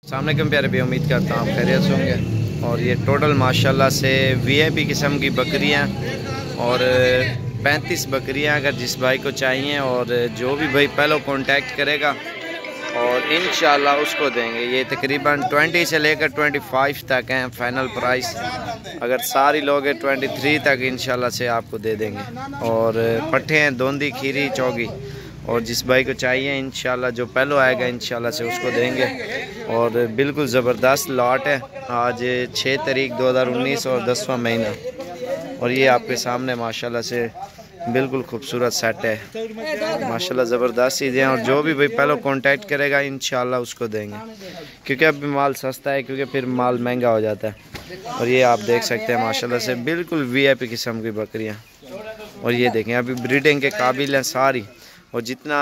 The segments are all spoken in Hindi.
सामने कम प्यारे भी उम्मीद करता हूँ आप खैरियत से होंगे। और ये टोटल माशाल्लाह से वीआईपी किस्म की बकरियाँ और 35 बकरियाँ अगर जिस भाई को चाहिए और जो भी भाई पहले कांटेक्ट करेगा और इंशाल्लाह उसको देंगे। ये तकरीबन 20 से लेकर 25 तक हैं फाइनल प्राइस। अगर सारी लोग 23 तक इंशाल्लाह से आपको दे देंगे। और पट्ठे हैं दोंदी, खीरी, चौगी। और जिस भाई को चाहिए इंशाल्लाह जो पहले आएगा इंशाल्लाह से उसको देंगे। और बिल्कुल ज़बरदस्त लॉट है। आज 6 तारीख 2019 और 10वां महीना। और ये आपके सामने माशाल्लाह से बिल्कुल खूबसूरत सेट है। माशाल्लाह ज़बरदस्त चीज़ें हैं। और जो भी भाई पहले कांटेक्ट करेगा इंशाल्लाह उसको देंगे, क्योंकि अभी माल सस्ता है, क्योंकि फिर माल महंगा हो जाता है। और ये आप देख सकते हैं माशाल्लाह से बिल्कुल वीआईपी किस्म की बकरियाँ। और ये देखें अभी ब्रीडिंग के काबिल हैं सारी। और जितना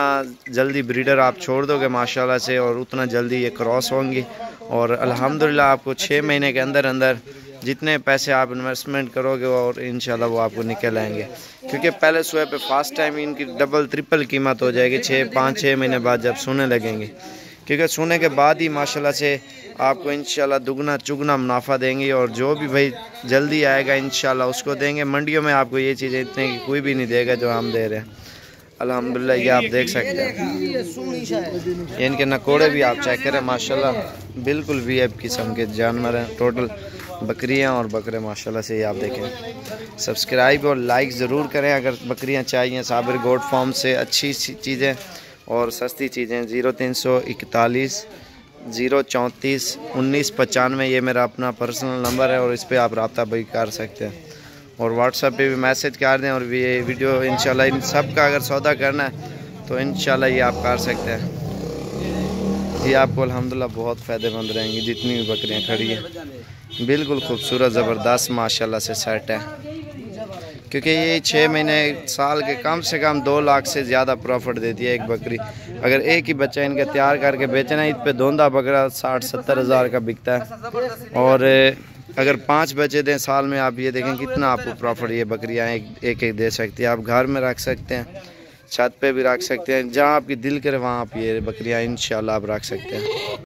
जल्दी ब्रीडर आप छोड़ दोगे माशाल्लाह से और उतना जल्दी ये क्रॉस होंगी। और अल्हम्दुलिल्लाह आपको 6 महीने के अंदर अंदर जितने पैसे आप इन्वेस्टमेंट करोगे और इंशाल्लाह वो आपको निकल आएंगे। क्योंकि पहले सुबह पे फर्स्ट टाइम इनकी डबल ट्रिपल कीमत हो जाएगी 5-6 महीने बाद जब सोने लगेंगे। क्योंकि सोने के बाद ही माशाल्लाह से आपको इंशाल्लाह दुगना चुगना मुनाफा देंगे। और जो भी भाई जल्दी आएगा इंशाल्लाह उसको देंगे। मंडियों में आपको ये चीज़ें इतने की कोई भी नहीं देगा जो हम दे रहे हैं अल्हम्दुलिल्लाह। ये आप देख सकते हैं। ये इनके नकोड़े भी आप चेक करें माशाल्लाह बिल्कुल वीआईपी किस्म के जानवर हैं। टोटल बकरियां और बकरे माशाल्लाह से ये आप देखें। सब्सक्राइब और लाइक ज़रूर करें अगर बकरियां चाहिए। साबिर गोट फार्म से अच्छी चीज़ें और सस्ती चीज़ें। 0341 034 1995 ये मेरा अपना पर्सनल नंबर है और इस पर आप रब्ता भी कर सकते हैं। और व्हाट्सएप पे भी मैसेज कर दें। और ये वीडियो इंशाल्लाह इन सब का अगर सौदा करना है तो इंशाल्लाह ये आप कर सकते हैं। ये आपको अल्हम्दुलिल्लाह बहुत फ़ायदेमंद रहेंगी जितनी भी बकरियां खड़ी हैं। बिल्कुल खूबसूरत ज़बरदस्त माशाल्लाह से सेट है। क्योंकि ये 6 महीने साल के कम से कम 2 लाख से ज़्यादा प्रॉफिट देती है एक बकरी। अगर एक ही बच्चा इनका तैयार करके बेचना है, इन पे दोंदा बकरा 60-70 हज़ार का बिकता है। और अगर 5 बच्चे दें साल में, आप ये देखें कितना आपको प्रॉफिट ये बकरियाँ एक दे सकती है। आप घर में रख सकते हैं, छत पे भी रख सकते हैं, जहाँ आपकी दिल करे वहाँ आप ये बकरियाँ इंशाल्लाह आप रख सकते हैं।